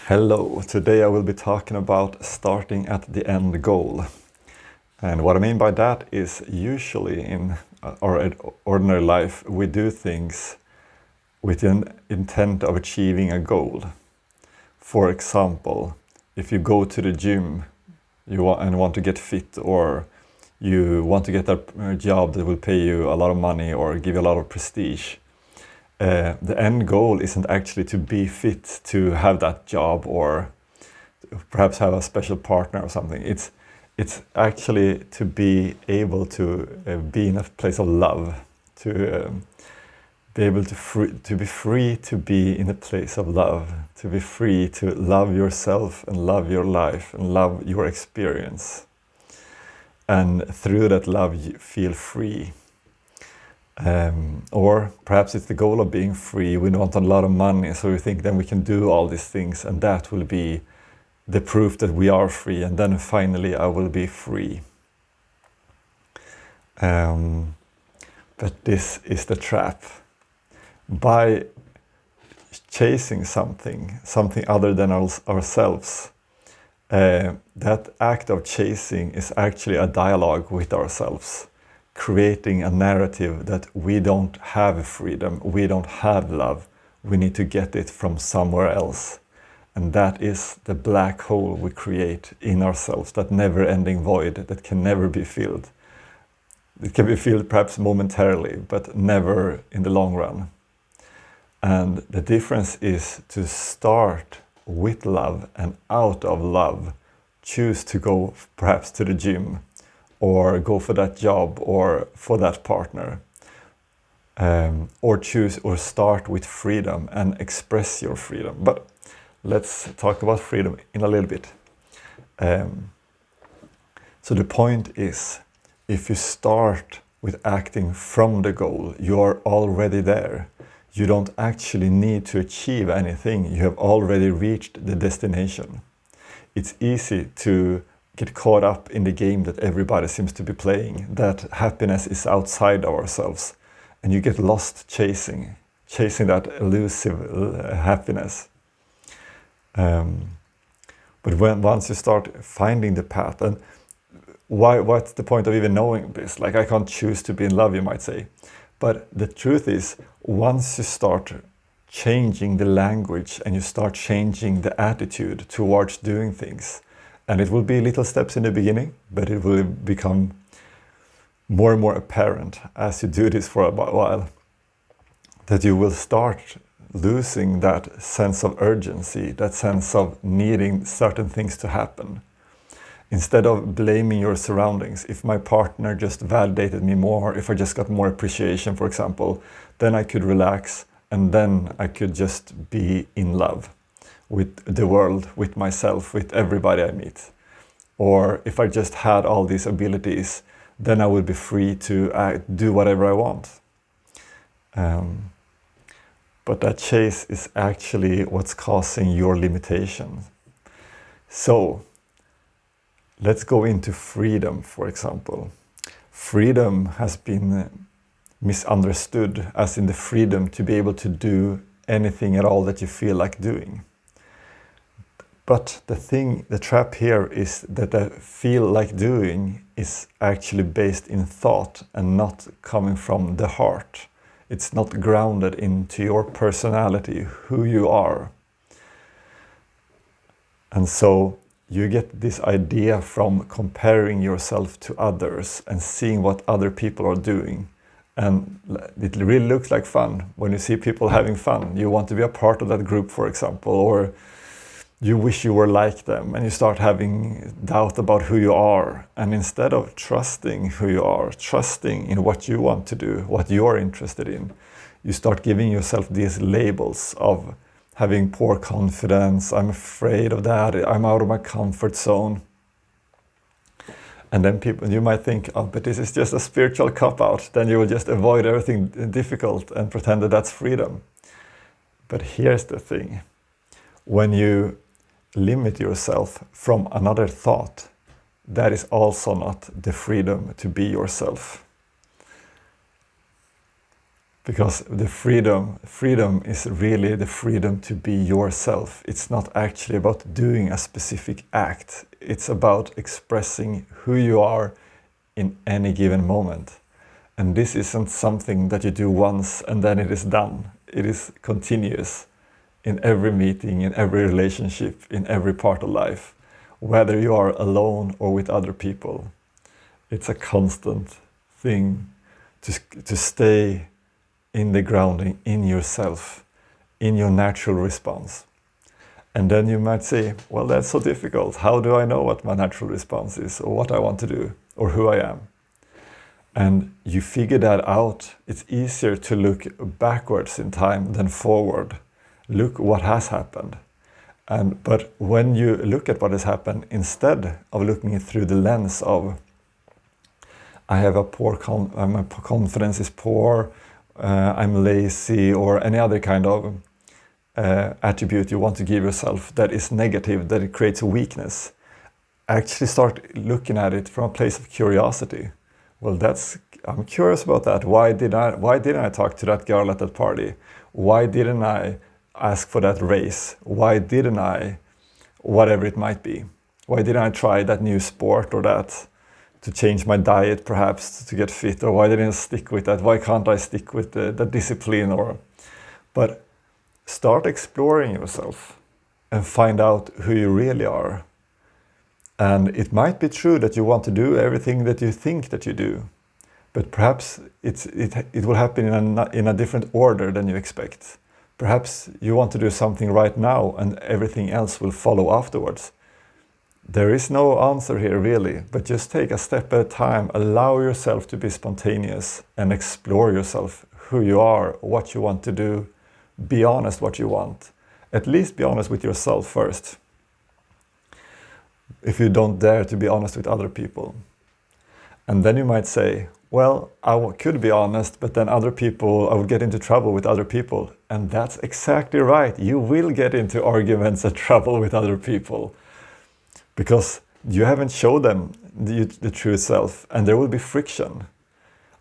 Hello, today I will be talking about starting at the end goal. And what I mean by that is usually in our ordinary life we do things with an intent of achieving a goal. For example, if you go to the gym and want to get fit, or you want to get a job that will pay you a lot of money or give you a lot of prestige, the end goal isn't actually to be fit to have that job or perhaps have a special partner or something. It's actually to be able to be in a place of love, to be able to be free to be in a place of love, to be free to love yourself and love your life and love your experience. And through that love you feel free. Or perhaps it's the goal of being free. We want a lot of money, so we think then we can do all these things and that will be the proof that we are free, and then finally I will be free. But this is the trap. By chasing something other than ourselves, that act of chasing is actually a dialogue with ourselves, creating a narrative that we don't have freedom, we don't have love, we need to get it from somewhere else. And that is the black hole we create in ourselves, that never-ending void that can never be filled. It can be filled perhaps momentarily, but never in the long run. And the difference is to start with love, and out of love choose to go perhaps to the gym, or go for that job, or for that partner, or choose or start with freedom and express your freedom. But let's talk about freedom in a little bit. So the point is, if you start with acting from the goal, you are already there. You don't actually need to achieve anything. You have already reached the destination. It's easy to get caught up in the game that everybody seems to be playing, that happiness is outside of ourselves, and you get lost chasing that elusive happiness. But once you start finding the path, and what's the point of even knowing this? Like, I can't choose to be in love, you might say. But the truth is, once you start changing the language and you start changing the attitude towards doing things, and it will be little steps in the beginning, but it will become more and more apparent as you do this for a while, that you will start losing that sense of urgency, that sense of needing certain things to happen. Instead of blaming your surroundings, if my partner just validated me more, if I just got more appreciation, for example, then I could relax, and then I could just be in love with the world, with myself, with everybody I meet. Or if I just had all these abilities, then I would be free to do whatever I want. But that chase is actually what's causing your limitation. So let's go into freedom, for example. Freedom has been misunderstood as in the freedom to be able to do anything at all that you feel like doing. But the trap here is that the feel like doing is actually based in thought and not coming from the heart. It's not grounded into your personality, who you are. And so you get this idea from comparing yourself to others and seeing what other people are doing. And it really looks like fun when you see people having fun. You want to be a part of that group, for example, or you wish you were like them, and you start having doubt about who you are. And instead of trusting who you are, trusting in what you want to do, what you are interested in, you start giving yourself these labels of having poor confidence, I'm afraid of that, I'm out of my comfort zone. And then you might think, oh, but this is just a spiritual cop-out. Then you will just avoid everything difficult and pretend that that's freedom. But here's the thing. When you limit yourself from another thought, that is also not the freedom to be yourself. Because the freedom is really the freedom to be yourself. It's not actually about doing a specific act. It's about expressing who you are in any given moment. And this isn't something that you do once and then it is done. It is continuous in every meeting, in every relationship, in every part of life, whether you are alone or with other people. It's a constant thing to stay in the grounding in yourself, in your natural response. And then you might say, well, that's so difficult. How do I know what my natural response is, or what I want to do, or who I am? And you figure that out. It's easier to look backwards in time than forward. Look what has happened. But when you look at what has happened, instead of looking through the lens of, I have my confidence is poor, I'm lazy, or any other kind of attribute you want to give yourself that is negative, that it creates a weakness, actually start looking at it from a place of curiosity. Well, I'm curious about that. Why didn't I talk to that girl at that party? Why didn't I ask for that raise? Why didn't I, whatever it might be? Why didn't I try that new sport or that, to change my diet perhaps to get fit? Or why didn't I stick with that? Why can't I stick with the discipline? But start exploring yourself and find out who you really are. And it might be true that you want to do everything that you think that you do, but perhaps it will happen in a different order than you expect. Perhaps you want to do something right now and everything else will follow afterwards. There is no answer here really, but just take a step at a time. Allow yourself to be spontaneous and explore yourself, who you are, what you want to do. Be honest what you want. At least be honest with yourself first, if you don't dare to be honest with other people. And then you might say, well, I could be honest, but then I would get into trouble with other people. And that's exactly right. You will get into arguments and trouble with other people because you haven't shown them the true self, and there will be friction.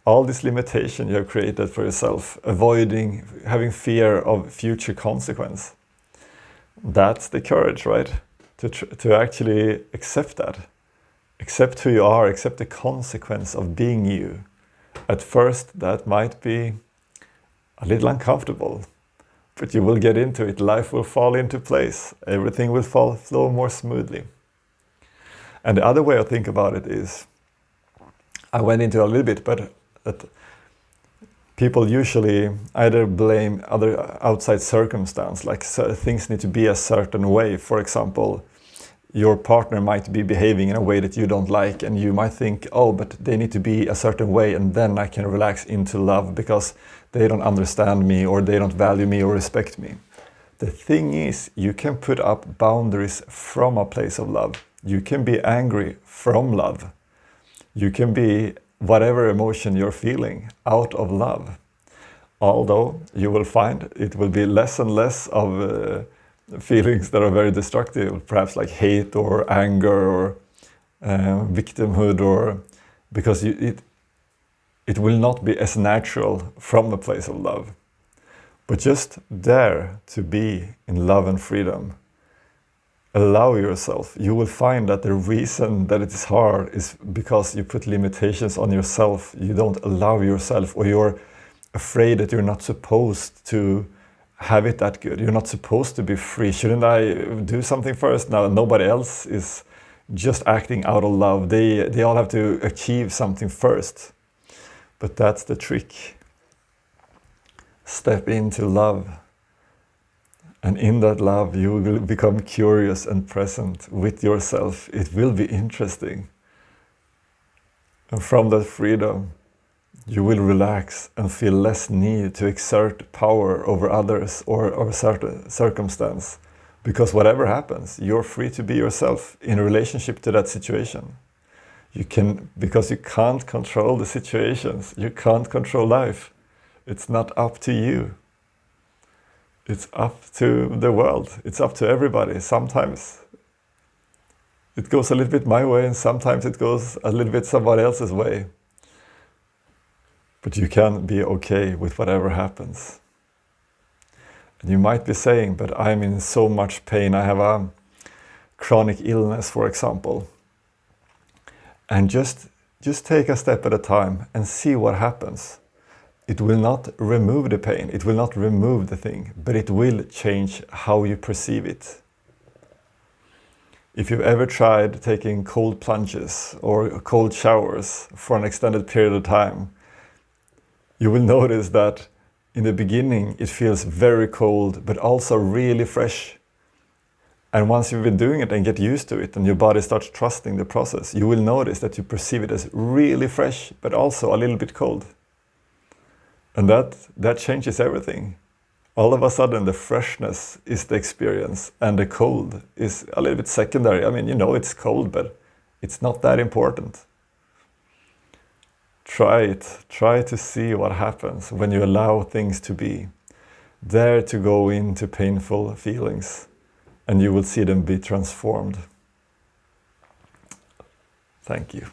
All this limitation you have created for yourself, having fear of future consequence. That's the courage, right? To actually accept that. Accept who you are, accept the consequence of being you. At first, that might be a little uncomfortable, but you will get into it. Life will fall into place. Everything will flow more smoothly. And the other way I think about it is, I went into a little bit, but that people usually either blame other outside circumstance, like things need to be a certain way. For example, your partner might be behaving in a way that you don't like, and you might think, oh, but they need to be a certain way, and then I can relax into love because they don't understand me, or they don't value me or respect me. The thing is, you can put up boundaries from a place of love. You can be angry from love. You can be whatever emotion you're feeling out of love. Although you will find it will be less and less of feelings that are very destructive, perhaps like hate or anger or victimhood, or because it will not be as natural from a place of love. But just dare to be in love and freedom. Allow yourself. You will find that the reason that it is hard is because you put limitations on yourself. You don't allow yourself, or you're afraid that you're not supposed to have it that good. You're not supposed to be free. Shouldn't I do something first? Now nobody else is just acting out of love. They all have to achieve something first. But that's the trick. Step into love. And in that love, you will become curious and present with yourself. It will be interesting. And from that freedom, you will relax and feel less need to exert power over others or certain circumstance. Because whatever happens, you're free to be yourself in relationship to that situation. Because you can't control the situations. You can't control life. It's not up to you. It's up to the world. It's up to everybody. Sometimes it goes a little bit my way, and sometimes it goes a little bit somebody else's way. But you can be okay with whatever happens. And you might be saying, but I'm in so much pain. I have a chronic illness, for example. And just take a step at a time and see what happens. It will not remove the pain. It will not remove the thing, but it will change how you perceive it. If you've ever tried taking cold plunges or cold showers for an extended period of time, you will notice that in the beginning it feels very cold, but also really fresh. And once you've been doing it and get used to it and your body starts trusting the process, you will notice that you perceive it as really fresh, but also a little bit cold. And that changes everything. All of a sudden, the freshness is the experience and the cold is a little bit secondary. I mean, you know it's cold, but it's not that important. Try it. Try to see what happens when you allow things to be. Dare to go into painful feelings and you will see them be transformed. Thank you.